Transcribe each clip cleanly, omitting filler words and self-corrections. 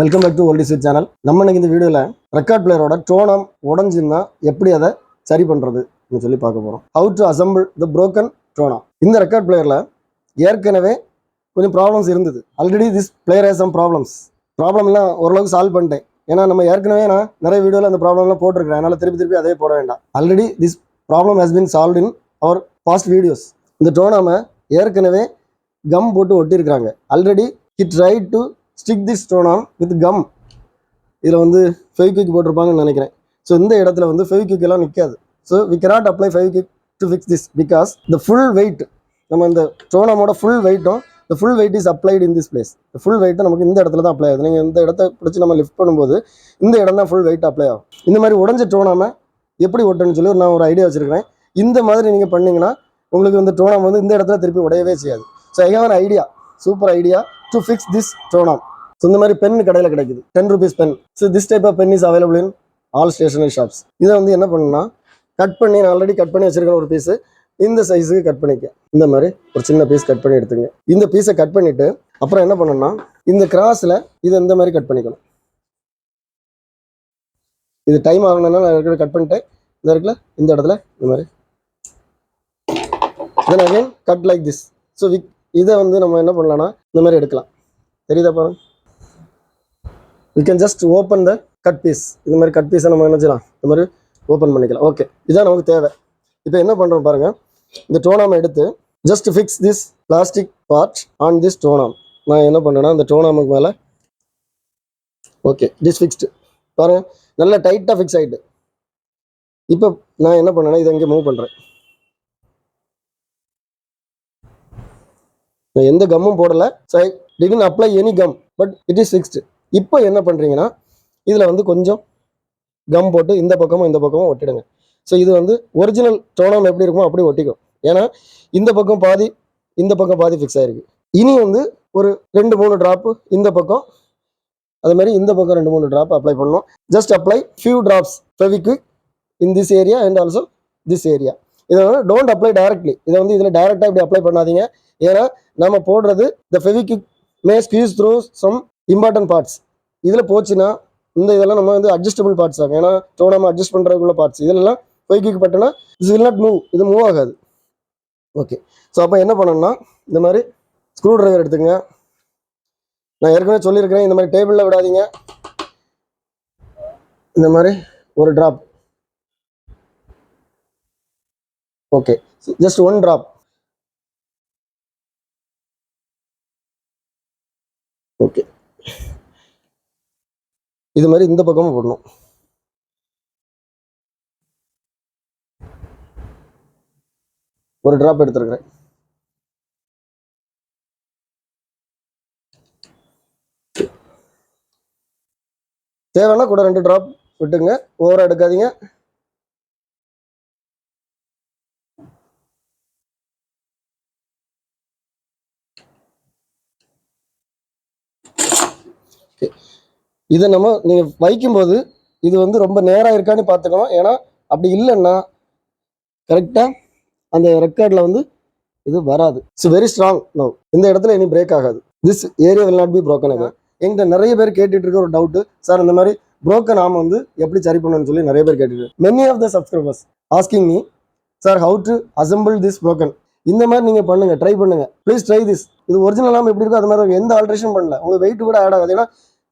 Welcome back to old is channel. நம்ம இன்னைக்கு இந்த வீடியோவில் ரெக்கார்ட் பிளேயரோட டோனம் உடஞ்சுன்னா எப்படி அதை சரி பண்ணுறதுன்னு சொல்லி பார்க்க போகிறோம். How to assemble the broken tonearm. இந்த ரெக்கார்ட் பிளேயரில் ஏற்கனவே கொஞ்சம் ப்ராப்ளம்ஸ் இருந்தது. Already this player has some ப்ராப்ளம்லாம் ஓரளவுக்கு சால்வ் பண்ணிட்டேன். ஏன்னா நம்ம ஏற்கனவே நான் நிறைய வீடியோவில் அந்த ப்ராப்ளம்லாம் போட்டிருக்கிறேன். அதனால் திருப்பி அதே போட வேண்டாம். Already this problem has been solved in our past videos. இந்த டோனாமை ஏற்கனவே கம் போட்டு ஒட்டியிருக்கிறாங்க. Already he tried to stick this stone on with gum. இதில் வந்து ஃபெவிக்விக் போட்டிருப்பாங்கன்னு நினைக்கிறேன். ஸோ இந்த இடத்துல வந்து ஃபெவிக்விக் எல்லாம் நிற்காது. So we cannot apply Fevikwik to fix this because the full weight நம்ம இந்த ஸ்டோனமோட ஃபுல் வெயிட்டும் the full weight is applied in this place. Full வெயிட்டும் நமக்கு இந்த இடத்துல தான் அப்ளை ஆகுது. நீங்கள் இந்த இடத்த பிடிச்சி நம்ம லிஃப்ட் பண்ணும்போது இந்த இடம் தான் ஃபுல் வெயிட் அப்ளை ஆகும். இந்த மாதிரி உடஞ்ச டோனாமல் எப்படி ஒட்டுன்னு சொல்லி நான் ஒரு ஐடியா வச்சுருக்கிறேன். இந்த மாதிரி நீங்கள் பண்ணிங்கன்னா உங்களுக்கு இந்த டோனம் வந்து இந்த இடத்துல திருப்பி உடையவே செய்யாது. So I have an idea, super idea to fix this டோனம். ஸோ இந்த மாதிரி பென் கடையில் கிடைக்குது, 10 rupees pen. So this type of pen is available in all stationery shops. இதை வந்து என்ன பண்ணுன்னா கட் பண்ணி, நான் ஆல்ரெடி கட் பண்ணி வச்சிருக்கேன் ஒரு பீஸு. இந்த சைஸுக்கு கட் பண்ணிக்க. இந்த மாதிரி ஒரு சின்ன பீஸ் கட் பண்ணி எடுத்துங்க. இந்த பீஸை கட் பண்ணிவிட்டு அப்புறம் என்ன பண்ணணும்னா இந்த கிராஸில் இதை இந்த மாதிரி கட் பண்ணிக்கணும். இது டைம் ஆகணும்னா நான் கட் பண்ணிட்டேன். இந்த இடத்துல இந்த இடத்துல இந்த மாதிரி then again cut like this. So இதை வந்து நம்ம என்ன பண்ணலாம்னா இந்த மாதிரி எடுக்கலாம். தெரியுதா பாருங்க. You can just open the cut piece. இந்த மாதிரி கட் பீஸை நம்ம என்ன செய்யலாம், இந்த மாதிரி ஓப்பன் பண்ணிக்கலாம். ஓகே, இதுதான் நமக்கு தேவை. இப்போ என்ன பண்ணுறோம் பாருங்கள். இந்த டோனாமை எடுத்து just fix this plastic part on this டோனாம். நான் என்ன பண்ணுறேன்னா இந்த டோனாமுக்கு மேலே ஓகே திஸ் ஃபிக்ஸ்டு பாருங்கள், நல்லா டைட்டாக ஃபிக்ஸ் ஆகிட்டு. இப்போ நான் என்ன பண்ணேன்னா இதை இங்கே மூவ் பண்ணுறேன். நான் எந்த கம்மும் போடலை. So I didn't apply any come, but it is fixed. இப்போ என்ன பண்ணுறீங்கன்னா இதில் வந்து கொஞ்சம் கம் போட்டு இந்த பக்கமும் ஒட்டிடுங்க. ஸோ இது வந்து ஒரிஜினல் டோனம் எப்படி இருக்குமோ அப்படி ஒட்டிக்கும். ஏன்னா இந்த பக்கம் பாதி ஃபிக்ஸ் ஆகிருக்கு. இனி வந்து ஒரு 2-3 ட்ராப்பு இந்த பக்கம், அது மாதிரி இந்த பக்கம் 2-3 ட்ராப் அப்ளை பண்ணணும். Just apply few drops Fevikwik in this area and also this area. இதை வந்து டோன்ட் அப்ளை டைரக்ட்லி. இதை வந்து இதில் டைரெக்டாக இப்படி அப்ளை பண்ணாதீங்க. ஏன்னா நம்ம போடுறது the Fevikwik may squeeze through some important parts. இதில் போச்சுன்னா இதெல்லாம் நம்ம வந்து அட்ஜஸ்டபிள் பார்ட்ஸ் ஆகும். ஏன்னா டோனாமை அட்ஜஸ்ட் பண்ணுறதுக்குள்ள பார்ட்ஸ் இதெல்லாம் ஃபெவிக்விக் பட்டனா திஸ் வில் நாட் மூவ். இது மூவ் ஆகாது. ஓகே, ஸோ அப்போ என்ன பண்ணணும்னா இந்த மாதிரி ஸ்க்ரூ ட்ரைவர் எடுத்துங்க. நான் ஏற்கனவே சொல்லியிருக்கிறேன், இந்த மாதிரி டேபிளில் விடாதீங்க. இந்த மாதிரி ஒரு drop. Okay, just 1 drop. Okay, இது மாதிரி இந்த பக்கமும் போடணும். ஒரு ட்ராப் எடுத்துருக்கிறேன். தேவைன்னா கூட 2 ட்ராப் விட்டுங்க, ஓவரா எடுக்காதீங்க. இதை நீங்கள் வைக்கும்போது இது வந்து ரொம்ப நேராக இருக்கான்னு பார்த்துக்கணும். ஏன்னா அப்படி இல்லைன்னா கரெக்டாக அந்த ரெக்கார்டில் வந்து இது வராது. It's very strong. நோ, இந்த இடத்துல இனி பிரேக் ஆகாது. This area will not be broken again. எங்கிட்ட நிறைய பேர் கேட்டுட்டு இருக்க ஒரு டவுட்டு, சார் இந்த மாதிரி broken arm வந்து எப்படி சரி பண்ணணும்னு சொல்லி நிறைய பேர் கேட்டுட்டு. Many of the subscribers asking me, sir how to assemble this broken. இந்த மாதிரி நீங்கள் பண்ணுங்க, ட்ரை பண்ணுங்க, ப்ளீஸ் ட்ரை திஸ். இது ஒரிஜினல் ஆம் எப்படி இருக்கோ அது மாதிரி எந்த ஆல்ட்ரேஷன் பண்ணல. உங்களுக்கு வெயிட் கூட ஆட் ஆகாது. ஏன்னா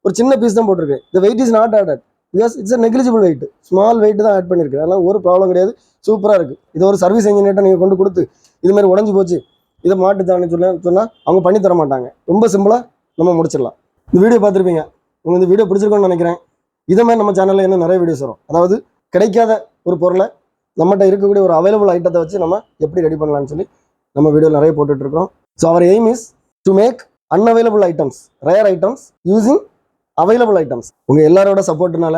ஒரு சின்ன பீஸ் தான் போட்டிருக்கு. இந்த weight is not added because it's a negligible weight. Small weight தான் ஆட் பண்ணியிருக்கு. அதனால் ஒரு ப்ராப்ளம் கிடையாது. சூப்பராக இருக்குது. இது ஒரு சர்வீஸ் இன்ஜினியர்ட்ட நீங்கள் கொண்டு கொடுத்து இது மாதிரி உடஞ்சி போச்சு இதை மாட்டுத்தான்னு சொன்னால் அவங்க பண்ணி தர மாட்டாங்க. ரொம்ப சிம்பிளாக நம்ம முடிச்சிடலாம். இந்த வீடியோ பார்த்துருப்பீங்க. உங்களுக்கு இந்த வீடியோ பிடிச்சிருக்கோன்னு நினைக்கிறேன். இதே மாதிரி நம்ம சேனலில் இன்னும் நிறைய வீடியோஸ் வரும். அதாவது கிடைக்காத ஒரு பொருளை நம்மகிட்ட இருக்கக்கூடிய ஒரு அவைலபிள் ஐட்டத்தை வச்சு நம்ம எப்படி ரெடி பண்ணலாம்னு சொல்லி நம்ம வீடியோ நிறைய போட்டுட்ருக்கோம். So our aim is to make unavailable items, rare items using available items. உங்கள் எல்லாரோட சப்போர்ட்னால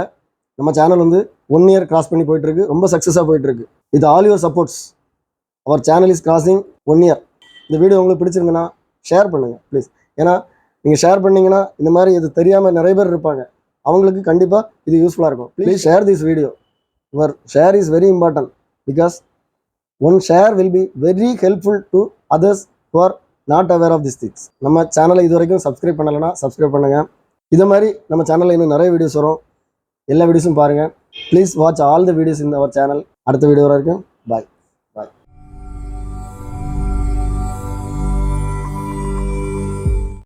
நம்ம சேனல் வந்து 1 year கிராஸ் பண்ணி போயிட்டுருக்கு. ரொம்ப சக்ஸஸாக போயிட்டுருக்கு. இது all your supports. Our channel is crossing 1 year. இந்த வீடியோ உங்களுக்கு பிடிச்சிருந்துன்னா ஷேர் பண்ணுங்கள் ப்ளீஸ். ஏன்னா நீங்கள் ஷேர் பண்ணிங்கன்னா இந்த மாதிரி இது தெரியாமல் நிறைய பேர் இருப்பாங்க. அவங்களுக்கு கண்டிப்பாக இது யூஸ்ஃபுல்லாக இருக்கும். Please share this video. Your share is very important because one share will be very helpful to others who are not aware of these things. நம்ம சேனலை இது வரைக்கும் சப்ஸ்கிரைப் பண்ணலைன்னா சப்ஸ்கிரைப் பண்ணுங்கள். இதை மாதிரி நம்ம சேனலில் இன்னும் நிறைய வீடியோஸ் வரும். எல்லா வீடியோஸும் பாருங்கள். Please watch all the videos in our channel. அடுத்த வீடியோ வரைக்கும்